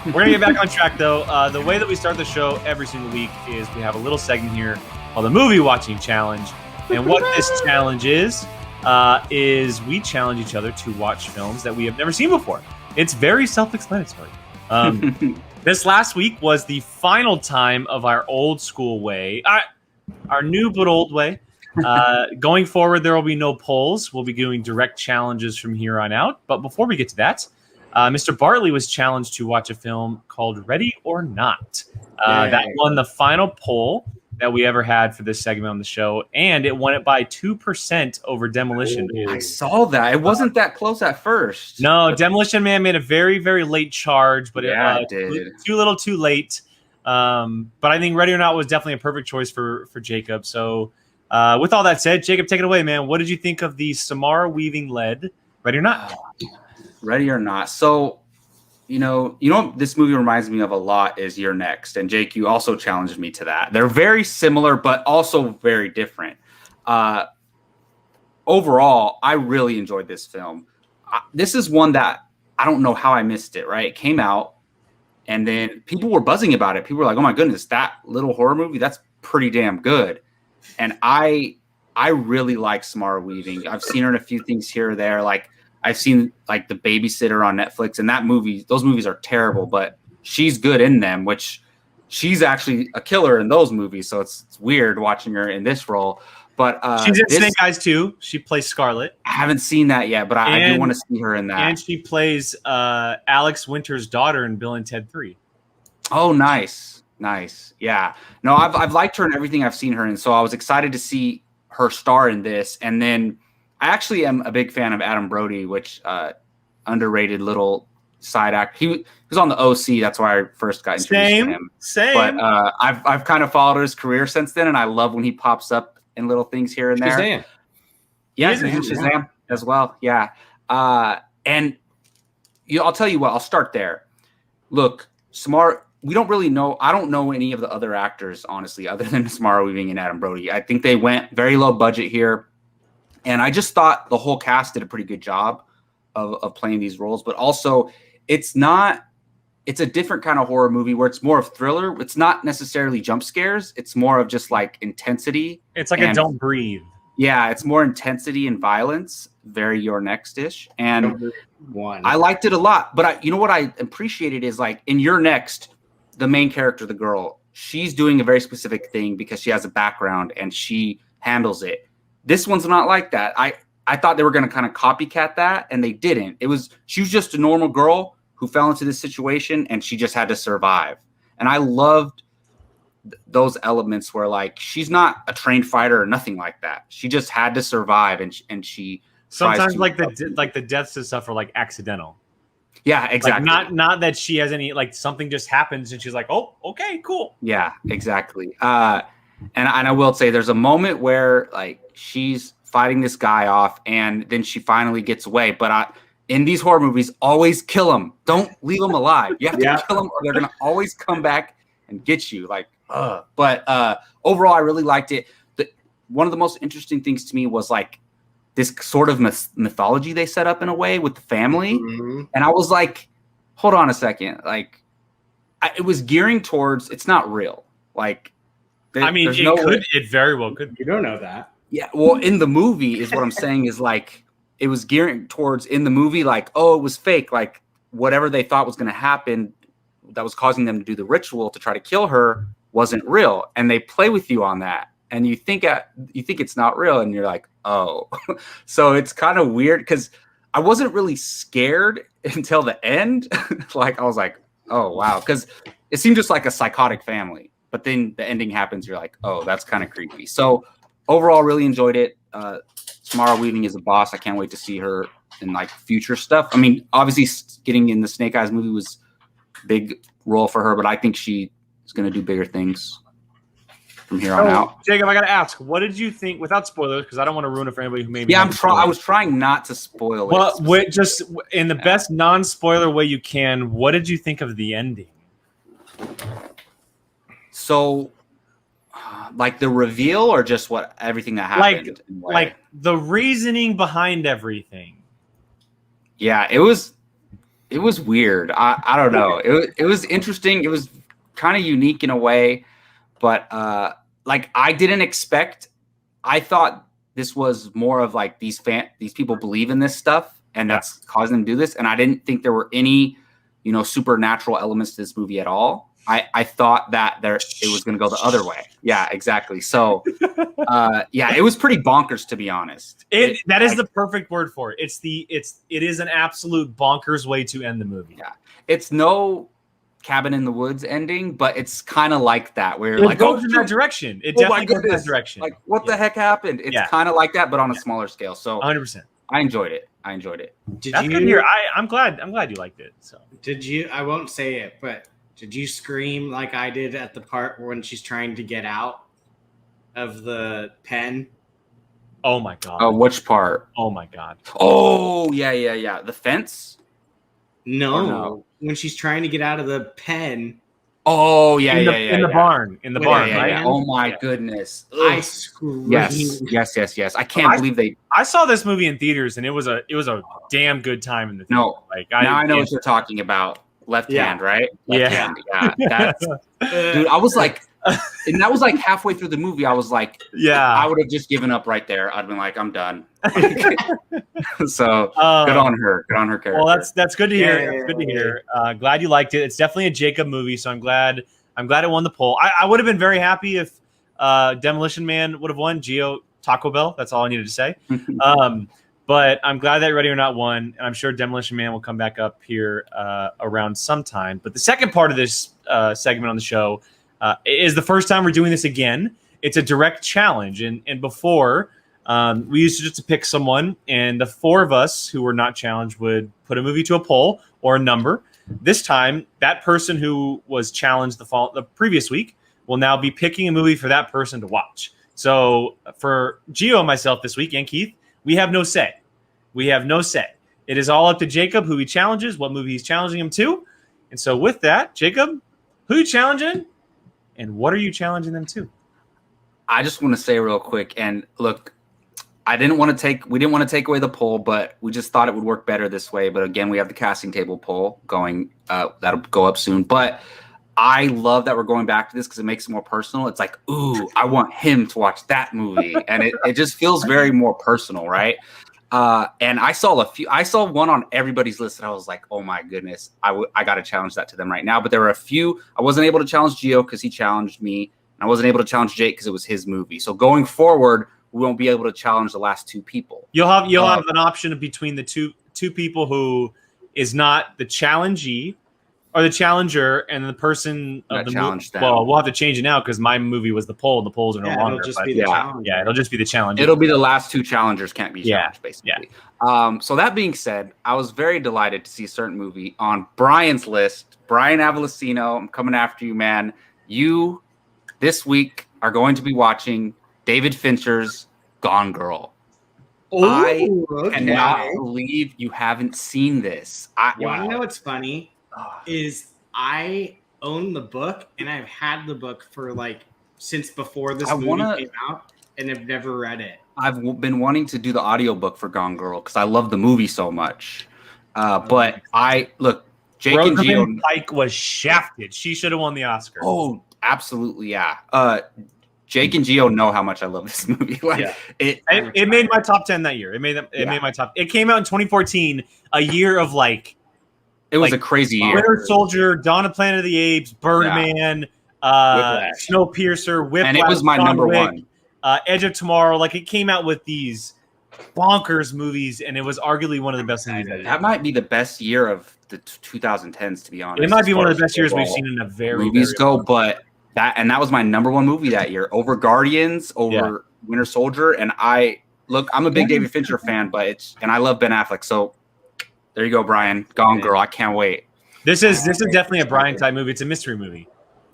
We're going to get back on track, though. The way that we start the show every single week is we have a little segment here called the Movie Watching Challenge. And what this challenge is we challenge each other to watch films that we have never seen before. It's very self-explanatory. This last week was the final time of our old school way, our new but old way. Going forward, there will be no polls. We'll be doing direct challenges from here on out. But before we get to that, Mr. Bartley was challenged to watch a film called Ready or Not. That won the final poll that we ever had for this segment on the show, and it won it by 2% over Demolition Man. I saw that. It wasn't that close at first. No, Demolition Man made a very, very late charge, but it did. Too little, too late. But I think Ready or Not was definitely a perfect choice for Jacob. So with all that said, Jacob, take it away, man. What did you think of the Samara Weaving-led Ready or Not? Ready or Not. So, you know what this movie reminds me of a lot is You're Next. And Jake, you also challenged me to that. They're very similar, but also very different. Overall, I really enjoyed this film. This is one that I don't know how I missed it, right? It came out, and then people were buzzing about it. People were like, oh my goodness, that little horror movie, that's pretty damn good. And I really like Samara Weaving. I've seen her in a few things here or there. Like, I've seen like The Babysitter on Netflix, and those movies are terrible, but she's good in them, which she's actually a killer in those movies. So it's weird watching her in this role. But she's in Snake Eyes too. She plays Scarlet. I haven't seen that yet, but I do want to see her in that. And she plays Alex Winter's daughter in Bill and Ted 3. Oh, nice. Yeah. No, I've liked her in everything I've seen her in. So I was excited to see her star in this. And then I actually am a big fan of Adam Brody, which underrated little side act. He was on the OC. That's why I first got introduced to him. Same. But I've kind of followed his career since then, and I love when he pops up in little things here and there. Shazam. Yeah, Shazam as well. Yeah. And I'll tell you what. I'll start there. Look, Samara. We don't really know. I don't know any of the other actors, honestly, other than Samara Weaving and Adam Brody. I think they went very low budget here. And I just thought the whole cast did a pretty good job of playing these roles. But also, it's a different kind of horror movie where it's more of thriller. It's not necessarily jump scares. It's more of just like intensity. It's like a Don't Breathe. Yeah, it's more intensity and violence. Very Your Next-ish. And I liked it a lot. But you know what I appreciated is like in Your Next, the main character, the girl, she's doing a very specific thing because she has a background and she handles it. This one's not like that. I thought they were going to kind of copycat that, and they didn't. She was just a normal girl who fell into this situation, and she just had to survive. And I loved those elements where, like, she's not a trained fighter or nothing like that. She just had to survive, and she sometimes like the deaths and stuff are like accidental. Yeah, exactly. Like not that she has any, like, something just happens and she's like, oh, okay, cool. Yeah, exactly. And I will say there's a moment where like she's fighting this guy off and then she finally gets away. But in these horror movies, always kill them. Don't leave them alive. You have to kill them or they're going to always come back and get you. Like, But overall, I really liked it. One of the most interesting things to me was like this sort of mythology they set up in a way with the family. Mm-hmm. And I was like, hold on a second. Like, it was gearing towards, it's not real. Like, it very well could. You don't know that. Yeah, well, in the movie is what I'm saying is like it was gearing towards in the movie like, oh, it was fake. Like whatever they thought was going to happen that was causing them to do the ritual to try to kill her wasn't real, and they play with you on that, and you think it's not real, and you're like, oh, so it's kind of weird because I wasn't really scared until the end. Like I was like, oh wow, because it seemed just like a psychotic family. But then the ending happens. You're like, oh, that's kind of creepy. So overall, really enjoyed it. Samara Weaving is a boss. I can't wait to see her in like future stuff. I mean, obviously getting in the Snake Eyes movie was a big role for her, but I think she is going to do bigger things from here on out. Jacob, I got to ask, what did you think without spoilers? Because I don't want to ruin it for anybody who maybe. Yeah, I was trying not to spoil it. Well, just in the best non-spoiler way you can, what did you think of the ending? So, like the reveal, or just everything that happened? Like the reasoning behind everything. Yeah, it was It was weird. I don't know. It was interesting. It was kind of unique in a way, but like I didn't expect. I thought this was more of like these people believe in this stuff, and that's causing them to do this. And I didn't think there were any, supernatural elements to this movie at all. I thought that it was going to go the other way. Yeah, exactly. So, it was pretty bonkers, to be honest. That is the perfect word for it. It is an absolute bonkers way to end the movie. Yeah, it's no Cabin in the Woods ending, but it's kind of like that, where it goes in that direction. It definitely goes in that direction. Like, what the heck happened? It's kind of like that, but on a smaller scale. So, 100%. I enjoyed it. That's good to hear. I'm glad you liked it. So, did you? I won't say it, but. Did you scream like I did at the part when she's trying to get out of the pen? Oh my god! Oh, which part? Oh my god! Oh yeah. The fence? No, when she's trying to get out of the pen. Oh yeah, in the barn, right? Yeah. Oh my goodness! I screamed. Yes. I can't believe they. I saw this movie in theaters, and it was a damn good time in the theater. No, now I know what you're talking about. Left hand, right? Left hand. Yeah. Dude, I was like, and that was like halfway through the movie. I was like, I would have just given up right there. I'd been like, I'm done. So good on her. Good on her character. Well, that's good to hear. That's good to hear. Glad you liked it. It's definitely a Jacob movie, so I'm glad it won the poll. I would have been very happy if Demolition Man would have won. Gio Taco Bell. That's all I needed to say. But I'm glad that Ready or Not won, and I'm sure Demolition Man will come back up here around sometime. But the second part of this segment on the show is the first time we're doing this again. It's a direct challenge, and before we used to just pick someone, and the four of us who were not challenged would put a movie to a poll or a number. This time, that person who was challenged the previous week will now be picking a movie for that person to watch. So for Gio and myself this week, and Keith, we have no say. It is all up to Jacob who he challenges, what movie he's challenging him to. And so with that, Jacob, who are you challenging? And what are you challenging them to? I just want to say real quick, and look, we didn't want to take away the poll, but we just thought it would work better this way. But again, we have the casting table poll going, that'll go up soon. But I love that we're going back to this because it makes it more personal. It's like, ooh, I want him to watch that movie. And it just feels very more personal, right? And I saw one on everybody's list and I was like, oh my goodness, I got to challenge that to them right now. But there were a few, I wasn't able to challenge Gio because he challenged me. And I wasn't able to challenge Jake because it was his movie. So going forward, we won't be able to challenge the last two people. You'll have an option between the two people who is not the challengee or the challenger and the person of the movie. Well, we'll have to change it now because my movie was the poll and the polls are no longer. It'll just be the challenger. Yeah, it'll just be the challenger. It'll be the last two challengers can't be challenged, basically. Yeah. So that being said, I was very delighted to see a certain movie on Brian's list. Brian Avalosino, I'm coming after you, man. You, this week, are going to be watching David Fincher's Gone Girl. I cannot believe you haven't seen this. You want to know what's funny? Is I own the book and I've had the book for since before this movie came out and I've never read it. I've been wanting to do the audiobook for Gone Girl because I love the movie so much. But Jake and Gio Pike was shafted. She should have won the Oscar. Oh, absolutely, yeah. Jake and Gio know how much I love this movie. It made my top 10 that year. It made my top. It came out in 2014, a year of it was a crazy year. Winter Soldier, Dawn of Planet of the Apes, Birdman, Snowpiercer, Whiplash, and it was my number one. Edge of Tomorrow. It came out with these bonkers movies, and it was arguably one of the best movies. That might be the best year of the 2010s, to be honest. It might be one of the best years we've seen in a very long time. But that was my number one movie that year, over Guardians, over Winter Soldier, and I'm a big David Fincher fan, and I love Ben Affleck, so. There you go, Brian. Gone Girl. I can't wait. This is definitely a Brian type movie. It's a mystery movie.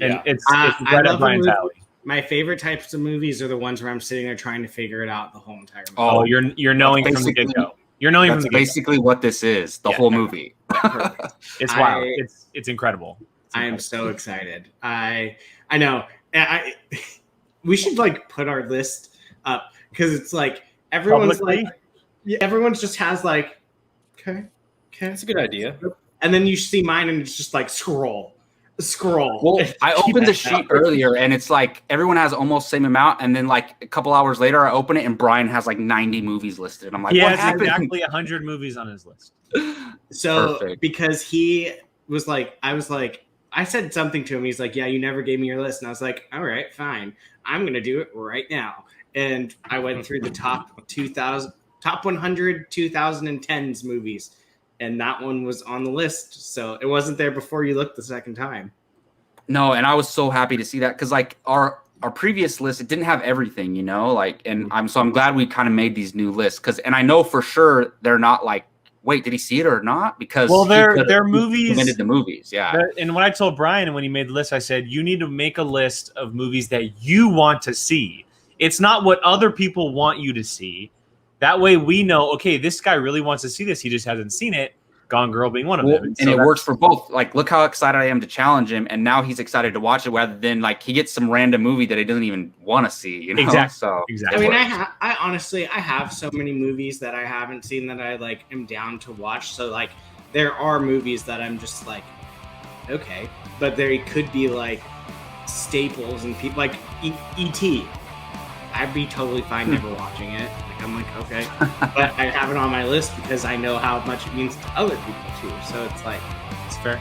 And it's right up Brian's alley. My favorite types of movies are the ones where I'm sitting there trying to figure it out the whole entire movie. Oh, you're knowing from the get-go. You're knowing from the get-go. Basically what this is, the whole movie. It's wild. It's incredible. I am so excited. I know. We should put our list up because it's everyone's publicly? everyone's just has okay. That's a good idea. and then you see mine, and it's just like scroll. Well, I opened the sheet earlier, and it's like everyone has almost the same amount, and then like a couple hours later, I open it, and Brian has like 90 movies listed. I'm like, he what has happened? exactly 100 movies on his list. So Perfect. because he was like, I said something to him. He's like, yeah, you never gave me your list. And I was like, all right, fine. I'm going to do it right now. And I went through the top 100 2010s movies. And that one was on the list. So it wasn't there before you looked the second time. No, and I was so happy to see that because like our previous list, it didn't have everything, you know, like, and I'm glad we kind of made these new lists and I know for sure they're not like, wait, did he see it or not? Because they're movies. Recommended the movies, yeah. And when I told Brian when he made the list, I said you need to make a list of movies that you want to see. It's not what other people want you to see. That way we know, okay, this guy really wants to see this. He just hasn't seen it. Gone Girl being one of them. And it works for both. Like, look how excited I am to challenge him, and now he's excited to watch it rather than like he gets some random movie that he doesn't even want to see. You know? Exactly. So exactly. I mean, I honestly have so many movies that I haven't seen that I like am down to watch. So like, there are movies that I'm just like, okay, but there could be like staples and people like E.T. I'd be totally fine never watching it. Like, I'm like, okay, but I have it on my list because I know how much it means to other people too. So it's like, it's fair.